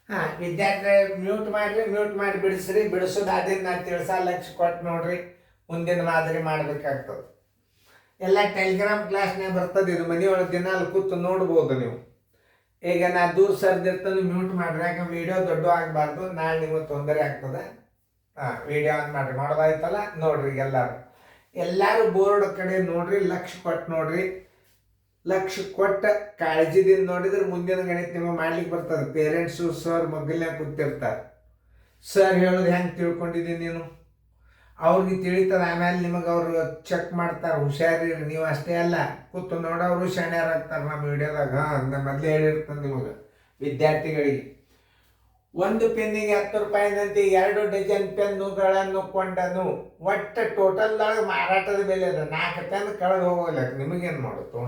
ಹಾಂ, ವಿದ್ಯಾರ್ಥಿ ಮ್ಯೂಟ್ ಮಾಡಿರಿ, ಮ್ಯೂಟ್ ಮಾಡಿ ಬಿಡಿಸ್ರಿ. ಬಿಡಿಸೋದು ಅದನ್ನ ನಾ ಲಕ್ಷ ಕೊಟ್ಟು ನೋಡ್ರಿ, ಮುಂದಿನ ಮಾದರಿ ಮಾಡ್ಬೇಕಾಗ್ತದೆ. ಎಲ್ಲ ಟೆಲಿಗ್ರಾಮ್ ಕ್ಲಾಸ್ನಾಗ ಬರ್ತದೆ. ಇದು ಮನೆಯೊಳಗೆ ದಿನ ಅಲ್ಲಿ ಕೂತು ನೋಡ್ಬೋದು ನೀವು. ಈಗ ನಾ ದೂರ ಸರ್ದಿರ್ತದೆ, ಮ್ಯೂಟ್ ಮಾಡ್ರಿ. ಯಾಕಂದ್ರೆ ವಿಡಿಯೋ ದೊಡ್ಡ ಆಗಬಾರ್ದು, ನಾಳೆ ನಿಮಗೆ ತೊಂದರೆ ಆಗ್ತದೆ. ಹಾಂ, ವಿಡಿಯೋ ಆನ್ ಮಾಡಿರಿ. ಮಾಡೋದಾಯ್ತಲ್ಲ, ನೋಡ್ರಿ. ಎಲ್ಲರೂ ಬೋರ್ಡ್ ಕಡೆ ನೋಡ್ರಿ, ಲಕ್ಷ ಕೊಟ್ಟು ನೋಡ್ರಿ. ಲಕ್ಷ ಕೊಟ್ಟ ಕಾಳಜಿದಿಂದ ನೋಡಿದ್ರೆ ಮುಂದಿನ ಗಣಿತ ನಿಮಗೆ ಮಾಡ್ಲಿಕ್ಕೆ ಬರ್ತದೆ. ಪೇರೆಂಟ್ಸು ಸರ್ ಮಗ್ಗಲ್ನಾಗ ಕೂತಿರ್ತಾರೆ. ಸರ್ ಹೇಳೋದು ಹೆಂಗೆ ತಿಳ್ಕೊಂಡಿದ್ದೀನಿ ನೀನು, ಅವ್ರಿಗೆ ತಿಳಿತದೆ. ಆಮೇಲೆ ನಿಮಗೆ ಅವರು ಚೆಕ್ ಮಾಡ್ತಾರೆ, ಹುಷಾರಿರಿ. ನೀವು ಅಷ್ಟೇ ಅಲ್ಲ, ಕೂತು ನೋಡೋರು ಶಾಣ್ಯರಾಗ್ತಾರೆ. ನಮ್ಮ ವಿಡಿಯೋದಾಗ ನಾನು ಮೊದಲೇ ಹೇಳಿರ್ತೇನೆ ನಿಮಗೆ. ವಿದ್ಯಾರ್ಥಿಗಳಿಗೆ ಒಂದು ಪೆನ್ನಿಗೆ 10 ರೂಪಾಯಿನಂತೆ 2 ಡಜನ್ ಪೆನ್ನುಗಳನ್ನು ಕೊಂಡನು. ಒಟ್ಟು ಟೋಟಲ್ದಾಗ ಮಾರಾಟದ ಬೆಲೆ ಅದ 4 ಪೆನ್ ಕಳೆದು ಹೋಗಲ್ಲ. ನಿಮಗೇನು ಮಾಡುತ್ತೋ,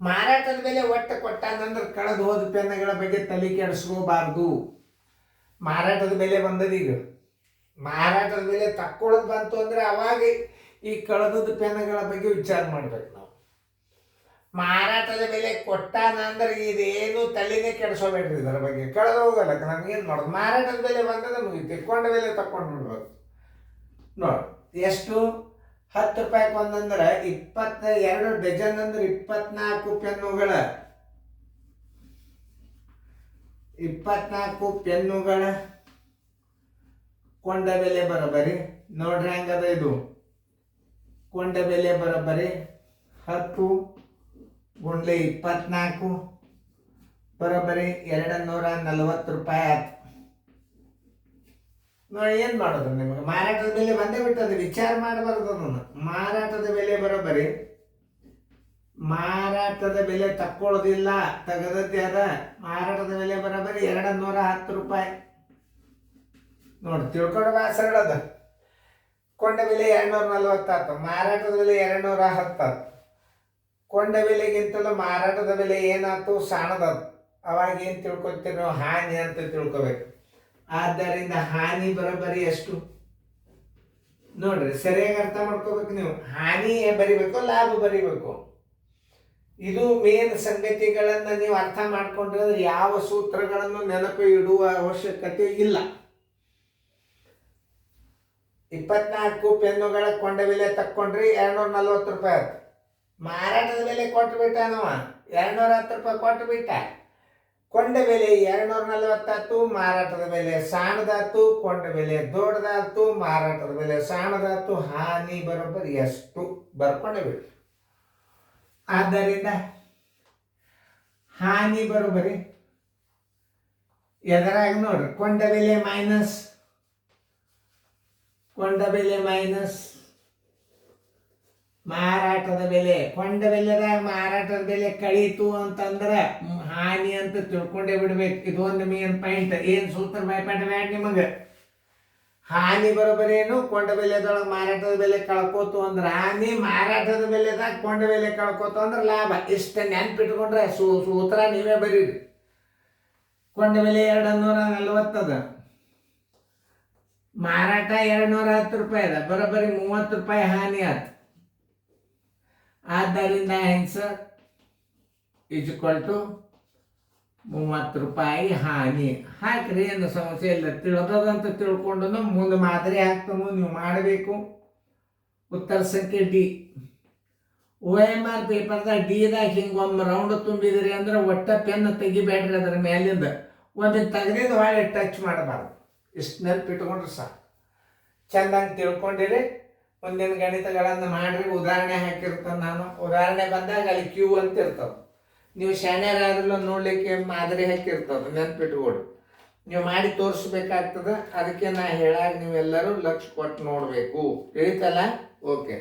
ಮಾರಾಟದ ಬೆಲೆ ಒಟ್ಟು ಕೊಟ್ಟಾನಂದ್ರೆ ಕಳೆದು ಹೋದ ಪೆನ್ನುಗಳ ಬಗ್ಗೆ ತಲೆ ಕೆಡಿಸ್ಕೋಬಾರ್ದು. ಮಾರಾಟದ ಬೆಲೆ ಬಂದದೀಗ. ಮಾರಾಟದ ಬೆಲೆ ತಕ್ಕೊಳ್ಳೋದು ಬಂತು ಅಂದರೆ ಅವಾಗ ಈ ಕಳೆದದ ಪೆನ್ನುಗಳ ಬಗ್ಗೆ ವಿಚಾರ ಮಾಡ್ಬೇಕು ನಾವು. ಮಾರಾಟದ ಬೆಲೆ ಕೊಟ್ಟಾನ ಅಂದ್ರೆ ಇದೇನು ತಲೆನೇ ಕೆಡಿಸೋಬೇಡ್ರಿ. ಇದರ ಬಗ್ಗೆ ಕಳೆದು ಹೋಗಲ್ಲ. ನಮ್ಗೇನು ಮಾಡೋದು, ಮಾರಾಟದ ಬೆಲೆ ಬಂದದ ಮುಗಿತು. ಕೊಂಡ ಬೆಲೆ ತಕ್ಕೊಂಡು ಬಿಡ್ಬೇಕು. ನೋಡಿ ಎಷ್ಟು, 10 ರೂಪಾಯಿಗೆ ಒಂದಂದ್ರೆ 22 ಡಜನ್ ಅಂದ್ರೆ 24 ಪೆನ್ನುಗಳ 24 ಪೆನ್ನುಗಳ ಕೊಂಡ ಬೆಲೆ ಬರೋಬ್ಬರಿ. ನೋಡ್ರಿ ಹೆಂಗದ ಇದು ಕೊಂಡ ಬೆಲೆ ಬರೋಬ್ಬರಿ 10 ಗುಂಡ್ಲೆ 24 ಬರೋಬ್ಬರಿ 240 ರೂಪಾಯಿ ಆಯ್ತು. ನೋಡಿ ಏನು ಮಾಡೋದು, ನಿಮಗೆ ಮಾರಾಟದ ಬೆಲೆ ಬಂದೇ ಬಿಟ್ಟದೆ. ವಿಚಾರ ಮಾಡಬಾರ್ದು ಅದನ್ನು. ಮಾರಾಟದ ಬೆಲೆ ಬರೋಬ್ಬರಿ, ಮಾರಾಟದ ಬೆಲೆ ತಕ್ಕೊಳ್ಳೋದಿಲ್ಲ, ತೆಗೆದದ್ದೇ ಅದ. ಮಾರಾಟದ ಬೆಲೆ ಬರೋಬ್ಬರಿ 210 ರೂಪಾಯಿ. ನೋಡಿ ತಿಳ್ಕೊಂಡು ಸರಳದ. ಕೊಂಡ ಬೆಲೆ 240 ಮಾರಾಟದ ಬೆಲೆ 210. ಕೊಂಡ ಬೆಲೆಗಿಂತಲೂ ಮಾರಾಟದ ಬೆಲೆ ಏನಾಯ್ತು, ಸಣ್ಣದ. ಅವಾಗ ಏನು ತಿಳ್ಕೊತೀವಿ ನಾವು, ಹಾನಿ ಅಂತ ತಿಳ್ಕೊಬೇಕು. ಆದ್ದರಿಂದ ಹಾನಿ ಬರೋಬ್ಬರಿ ಎಷ್ಟು ನೋಡ್ರಿ, ಸರಿಯಾಗಿ ಅರ್ಥ ಮಾಡ್ಕೋಬೇಕು ನೀವು. ಹಾನಿ ಬರಿಬೇಕು, ಲಾಭ ಬರಿಬೇಕು. ಇದು ಮೇನ್ ಸಂಗತಿಗಳನ್ನು ನೀವು ಅರ್ಥ ಮಾಡ್ಕೊಂಡ್ರೆ ಯಾವ ಸೂತ್ರಗಳನ್ನು ನೆನಪು ಇಡುವ ಅವಶ್ಯಕತೆ ಇಲ್ಲ. 24 ಪೆನ್ನುಗಳ ಕೊಂಡ ಬೆಲೆ ತಕ್ಕೊಂಡ್ರಿ 240 ರೂಪಾಯಿ ಆಯ್ತು. ಮಾರಾಟದ ಬೆಲೆ ಕೊಟ್ಟು ಬಿಟ್ಟ ನಾವು 210 ರೂಪಾಯಿ ಕೊಟ್ಟು ಬಿಟ್ಟ. ಕೊಂಡ ಬೆಲೆ 240 ಮಾರಾಟದ ಬೆಲೆ ಸಣ್ಣದಾತು, ಕೊಂಡ ಬೆಲೆ ದೊಡ್ಡದಾತು, ಮಾರಾಟದ ಬೆಲೆ ಸಣ್ಣದಾತು. ಹಾನಿ ಬರೋಬ್ಬರಿ ಎಷ್ಟು ಬರ್ಕೊಂಡೆ ಬಿಟ್ಟು. ಆದ್ದರಿಂದ ಹಾನಿ ಬರೋಬ್ಬರಿ ಎದರಾಗ ನೋಡ್ರಿ, ಕೊಂಡ ಬೆಲೆ ಮೈನಸ್ ಮಾರಾಟದ ಬೆಲೆ. ಕೊಂಡ ಬೆಲೆದಾಗ ಮಾರಾಟದ ಬೆಲೆ ಕಳೀತು ಅಂತಂದ್ರೆ ಹಾನಿ ಅಂತ ತಿಳ್ಕೊಂಡೇ ಬಿಡ್ಬೇಕು. ಇದು ಒಂದು ಮೇನ್ ಪಾಯಿಂಟ್. ಏನು ಸೂತ್ರ ಭಯಪಡಬೇಡ ನಿಮಗೆ. ಹಾನಿ ಬರೋಬ್ಬರಿ ಏನು, ಕೊಂಡ ಬೆಲೆದೊಳಗೆ ಮಾರಾಟದ ಬೆಲೆ ಕಳ್ಕೋತು ಅಂದ್ರೆ ಹಾನಿ, ಮಾರಾಟದ ಬೆಲೆದಾಗ ಕೊಂಡ ಬೆಲೆ ಕಳ್ಕೋತು ಅಂದ್ರೆ ಲಾಭ. ಇಷ್ಟ ನೆನ್ಪಿಟ್ಕೊಂಡ್ರೆ ಸೂತ್ರ ನೀವೇ ಬರೀರಿ. ಕೊಂಡ ಬೆಲೆ 240 ಅದ, ಮಾರಾಟ 210 ರೂಪಾಯಿ ಅದ, ಬರೋಬ್ಬರಿ 30 ರೂಪಾಯಿ ಹಾನಿ ಆಯ್ತು. ಆದ್ದರಿಂದ ಆನ್ಸರ್ = 30 ರೂಪಾಯಿ ಹಾನಿ. ಹಾಕ್ರಿ, ಏನು ಸಮಸ್ಯೆ ಇಲ್ಲ. ತಿಳಿದಂತ ತಿಳ್ಕೊಂಡು ಮುಂದೆ ಮಾದರಿ ಹಾಕ್ತಾನು ನೀವು ಮಾಡಬೇಕು. ಉತ್ತರ ಸಂಖ್ಯೆ ಡಿ. OMR ಪೇಪರ್ದಾಗ ಡಿದಾಗ ಹಿಂಗೆ ಒಮ್ಮೆ ರೌಂಡ್ ತುಂಬಿದ್ರಿ ಅಂದ್ರೆ ಒಟ್ಟ ಪೆನ್ ತೆಗಿಬೇಡ್ರಿ. ಅದ್ರ ಮೇಲಿಂದ ಒಮ್ಮೆ ತೆಗೆದಿದ್ದು ಹೊಳೆ ಟಚ್ ಮಾಡಬಾರ್ದು. ಇಷ್ಟು ನೆನಪಿಟ್ಕೊಂಡ್ರೆ ಸಾಕು. ಚೆಂದಂಗೆ ತಿಳ್ಕೊಂಡಿರಿ. ಮುಂದಿನ ಗಣಿತಗಳನ್ನು ಮಾಡಿರಿ. ಉದಾಹರಣೆ ಹಾಕಿರ್ತಾನೆ ನಾನು. ಉದಾಹರಣೆ ಬಂದಾಗ ಅಲ್ಲಿ ಕ್ಯೂ ಅಂತ ಇರ್ತದೆ. ನೀವು ಶಾಣ್ಯರಾದ್ರೂ ನೋಡ್ಲಿಕ್ಕೆ ಮಾದರಿ ಹಾಕಿರ್ತದೆ, ನೆನ್ಪಿಟ್ಕೊಡು. ನೀವು ಮಾಡಿ ತೋರಿಸ್ಬೇಕಾಗ್ತದೆ. ಅದಕ್ಕೆ ನಾ ಹೇಳಾಗ ನೀವೆಲ್ಲರೂ ಲಕ್ಷ ಕೊಟ್ಟು ನೋಡಬೇಕು. ತಿಳಿತಲ್ಲ? ಓಕೆ.